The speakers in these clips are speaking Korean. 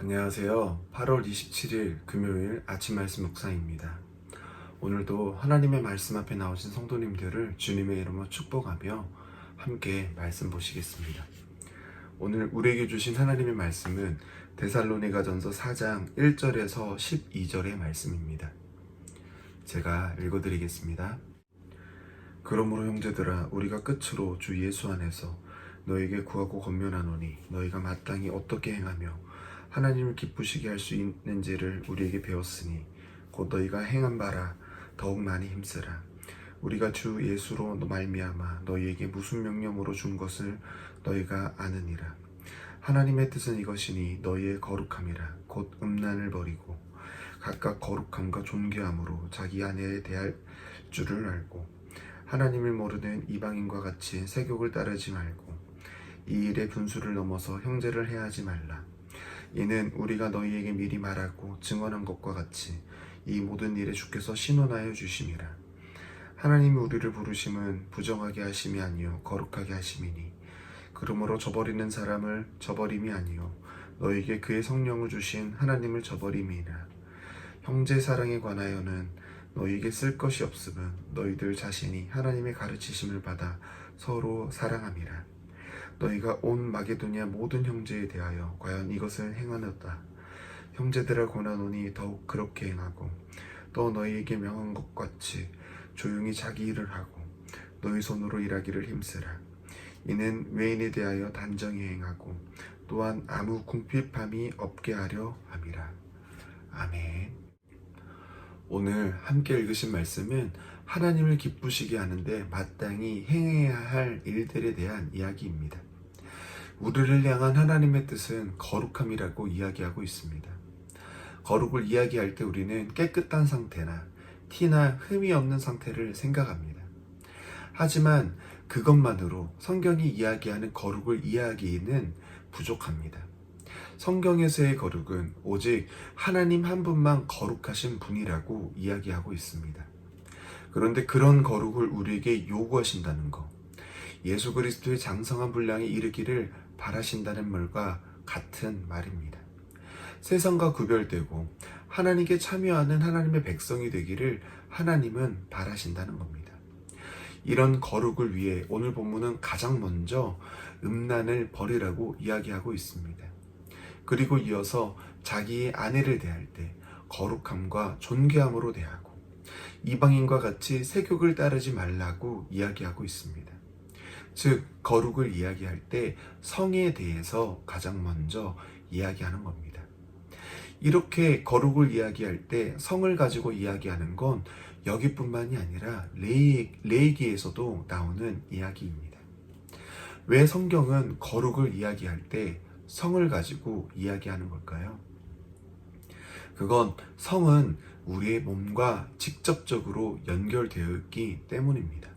안녕하세요. 8월 27일 금요일 아침 말씀 묵상입니다. 오늘도 하나님의 말씀 앞에 나오신 성도님들을 주님의 이름으로 축복하며 함께 말씀 보시겠습니다. 오늘 우리에게 주신 하나님의 말씀은 데살로니가전서 4장 1절에서 12절의 말씀입니다. 제가 읽어드리겠습니다. 그러므로 형제들아, 우리가 끝으로 주 예수 안에서 너에게 구하고 권면하노니 너희가 마땅히 어떻게 행하며 하나님을 기쁘시게 할 수 있는지를 우리에게 배웠으니 곧 너희가 행한 바라 더욱 많이 힘쓰라. 우리가 주 예수로 말미암아 너희에게 무슨 명령으로 준 것을 너희가 아느니라. 하나님의 뜻은 이것이니 너희의 거룩함이라. 곧 음란을 버리고 각각 거룩함과 존귀함으로 자기 아내에 대할 줄을 알고 하나님을 모르는 이방인과 같이 세욕을 따르지 말고 이 일의 분수를 넘어서 형제를 해하지 말라. 이는 우리가 너희에게 미리 말하고 증언한 것과 같이 이 모든 일에 주께서 신원하여 주심이라. 하나님이 우리를 부르심은 부정하게 하심이 아니요 거룩하게 하심이니 그러므로 저버리는 사람을 저버림이 아니요 너희에게 그의 성령을 주신 하나님을 저버림이라. 형제 사랑에 관하여는 너희에게 쓸 것이 없음은 너희들 자신이 하나님의 가르치심을 받아 서로 사랑함이라. 너희가 온 마게도냐 모든 형제에 대하여 과연 이것을 행하였다. 형제들아 권하노니 더욱 그렇게 행하고 또 너희에게 명한 것 같이 조용히 자기 일을 하고 너희 손으로 일하기를 힘쓰라. 이는 외인에 대하여 단정히 행하고 또한 아무 궁핍함이 없게 하려 함이라. 아멘. 오늘 함께 읽으신 말씀은 하나님을 기쁘시게 하는데 마땅히 행해야 할 일들에 대한 이야기입니다. 우리를 향한 하나님의 뜻은 거룩함이라고 이야기하고 있습니다. 거룩을 이야기할 때 우리는 깨끗한 상태나 티나 흠이 없는 상태를 생각합니다. 하지만 그것만으로 성경이 이야기하는 거룩을 이야기는 부족합니다. 성경에서의 거룩은 오직 하나님 한 분만 거룩하신 분이라고 이야기하고 있습니다. 그런데 그런 거룩을 우리에게 요구하신다는 것, 예수 그리스도의 장성한 분량에 이르기를 바라신다는 말과 같은 말입니다. 세상과 구별되고 하나님께 참여하는 하나님의 백성이 되기를 하나님은 바라신다는 겁니다. 이런 거룩을 위해 오늘 본문은 가장 먼저 음란을 버리라고 이야기하고 있습니다. 그리고 이어서 자기의 아내를 대할 때 거룩함과 존귀함으로 대하고 이방인과 같이 세욕을 따르지 말라고 이야기하고 있습니다. 즉 거룩을 이야기할 때 성에 대해서 가장 먼저 이야기하는 겁니다. 이렇게 거룩을 이야기할 때 성을 가지고 이야기하는 건 여기뿐만이 아니라 레위기에서도 나오는 이야기입니다. 왜 성경은 거룩을 이야기할 때 성을 가지고 이야기하는 걸까요? 그건 성은 우리의 몸과 직접적으로 연결되어 있기 때문입니다.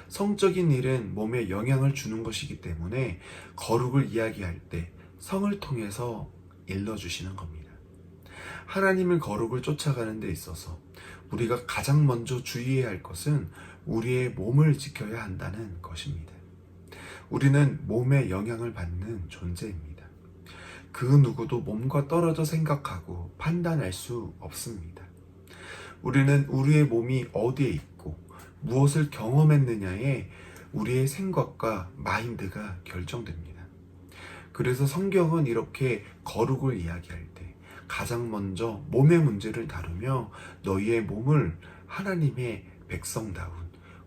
성적인 일은 몸에 영향을 주는 것이기 때문에 거룩을 이야기할 때 성을 통해서 일러주시는 겁니다. 하나님을 거룩을 쫓아가는 데 있어서 우리가 가장 먼저 주의해야 할 것은 우리의 몸을 지켜야 한다는 것입니다. 우리는 몸에 영향을 받는 존재입니다. 그 누구도 몸과 떨어져 생각하고 판단할 수 없습니다. 우리는 우리의 몸이 어디에 있고 무엇을 경험했느냐에 우리의 생각과 마인드가 결정됩니다. 그래서 성경은 이렇게 거룩을 이야기할 때 가장 먼저 몸의 문제를 다루며 너희의 몸을 하나님의 백성다운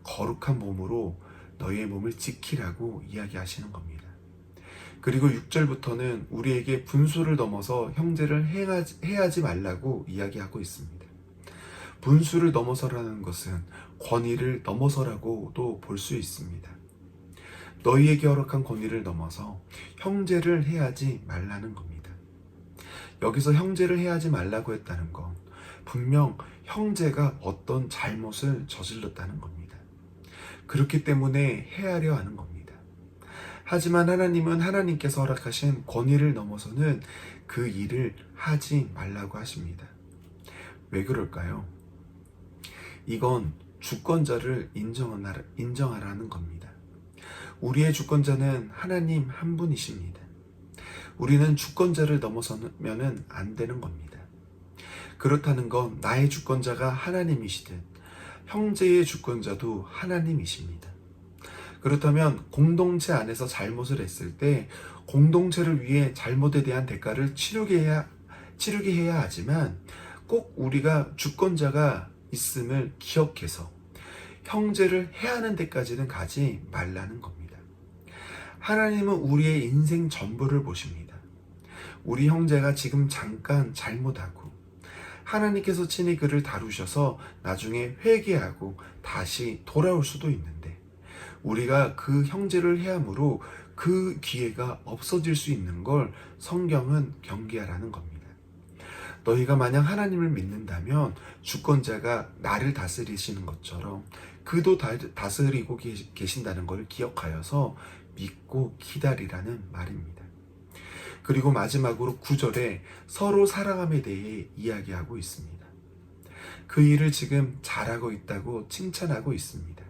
거룩한 몸으로 너희의 몸을 지키라고 이야기하시는 겁니다. 그리고 6절부터는 우리에게 분수를 넘어서 형제를 해하지 말라고 이야기하고 있습니다. 분수를 넘어서라는 것은 권위를 넘어서라고도 볼 수 있습니다. 너희에게 허락한 권위를 넘어서 형제를 해하지 말라는 겁니다. 여기서 형제를 해하지 말라고 했다는 건 분명 형제가 어떤 잘못을 저질렀다는 겁니다. 그렇기 때문에 해하려 하는 겁니다. 하지만 하나님은 하나님께서 허락하신 권위를 넘어서는 그 일을 하지 말라고 하십니다. 왜 그럴까요? 이건 주권자를 인정하라는 겁니다. 우리의 주권자는 하나님 한 분이십니다. 우리는 주권자를 넘어서면은 안 되는 겁니다. 그렇다는 건 나의 주권자가 하나님이시듯 형제의 주권자도 하나님이십니다. 그렇다면 공동체 안에서 잘못을 했을 때 공동체를 위해 잘못에 대한 대가를 치르게 해야 하지만 꼭 우리가 주권자가 있음을 기억해서 형제를 해하는 데까지는 가지 말라는 겁니다. 하나님은 우리의 인생 전부를 보십니다. 우리 형제가 지금 잠깐 잘못하고 하나님께서 친히 그를 다루셔서 나중에 회개하고 다시 돌아올 수도 있는데 우리가 그 형제를 해함으로 그 기회가 없어질 수 있는 걸 성경은 경계하라는 겁니다. 너희가 만약 하나님을 믿는다면 주권자가 나를 다스리시는 것처럼 그도 다스리고 계신다는 걸 기억하여서 믿고 기다리라는 말입니다. 그리고 마지막으로 9절에 서로 사랑함에 대해 이야기하고 있습니다. 그 일을 지금 잘하고 있다고 칭찬하고 있습니다.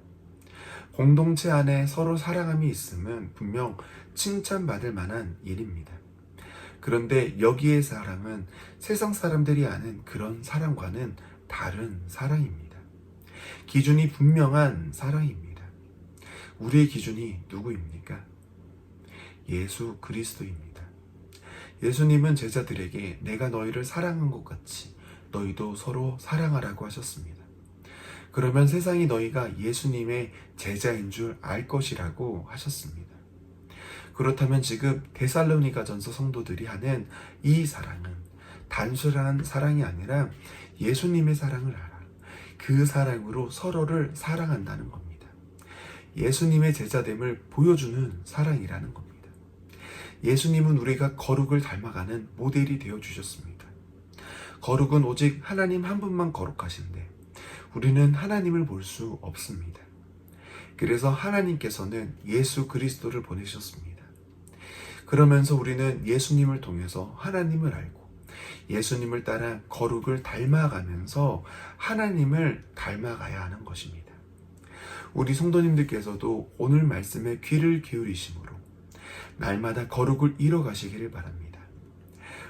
공동체 안에 서로 사랑함이 있음은 분명 칭찬받을 만한 일입니다. 그런데 여기의 사랑은 세상 사람들이 아는 그런 사랑과는 다른 사랑입니다. 기준이 분명한 사랑입니다. 우리의 기준이 누구입니까? 예수 그리스도입니다. 예수님은 제자들에게 내가 너희를 사랑한 것 같이 너희도 서로 사랑하라고 하셨습니다. 그러면 세상이 너희가 예수님의 제자인 줄 알 것이라고 하셨습니다. 그렇다면 지금 데살로니가전서 성도들이 하는 이 사랑은 단순한 사랑이 아니라 예수님의 사랑을 알아. 그 사랑으로 서로를 사랑한다는 겁니다. 예수님의 제자됨을 보여주는 사랑이라는 겁니다. 예수님은 우리가 거룩을 닮아가는 모델이 되어주셨습니다. 거룩은 오직 하나님 한 분만 거룩하신데 우리는 하나님을 볼 수 없습니다. 그래서 하나님께서는 예수 그리스도를 보내셨습니다. 그러면서 우리는 예수님을 통해서 하나님을 알고 예수님을 따라 거룩을 닮아가면서 하나님을 닮아가야 하는 것입니다. 우리 성도님들께서도 오늘 말씀에 귀를 기울이심으로 날마다 거룩을 이뤄가시기를 바랍니다.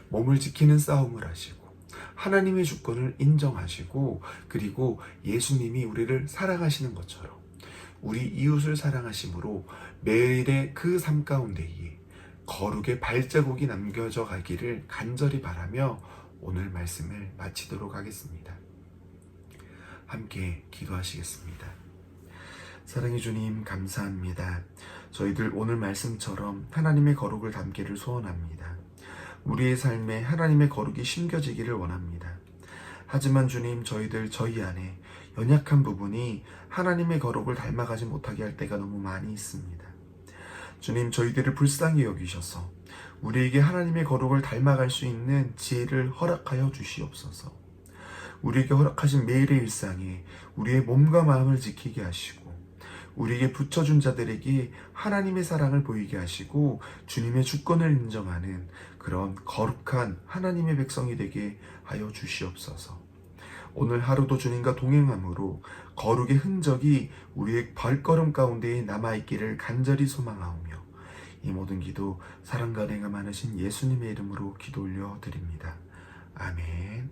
몸을 지키는 싸움을 하시고 하나님의 주권을 인정하시고 그리고 예수님이 우리를 사랑하시는 것처럼 우리 이웃을 사랑하심으로 매일의 그 삶 가운데에 거룩의 발자국이 남겨져 가기를 간절히 바라며 오늘 말씀을 마치도록 하겠습니다. 함께 기도하시겠습니다. 사랑의 주님 감사합니다. 저희들 오늘 말씀처럼 하나님의 거룩을 담기를 소원합니다. 우리의 삶에 하나님의 거룩이 심겨지기를 원합니다. 하지만 주님 저희 안에 연약한 부분이 하나님의 거룩을 닮아가지 못하게 할 때가 너무 많이 있습니다. 주님 저희들을 불쌍히 여기셔서 우리에게 하나님의 거룩을 닮아갈 수 있는 지혜를 허락하여 주시옵소서. 우리에게 허락하신 매일의 일상에 우리의 몸과 마음을 지키게 하시고 우리에게 붙여준 자들에게 하나님의 사랑을 보이게 하시고 주님의 주권을 인정하는 그런 거룩한 하나님의 백성이 되게 하여 주시옵소서. 오늘 하루도 주님과 동행함으로 거룩의 흔적이 우리의 발걸음 가운데에 남아있기를 간절히 소망하오며 이 모든 기도 사랑과 은혜가 많으신 예수님의 이름으로 기도 올려 드립니다. 아멘.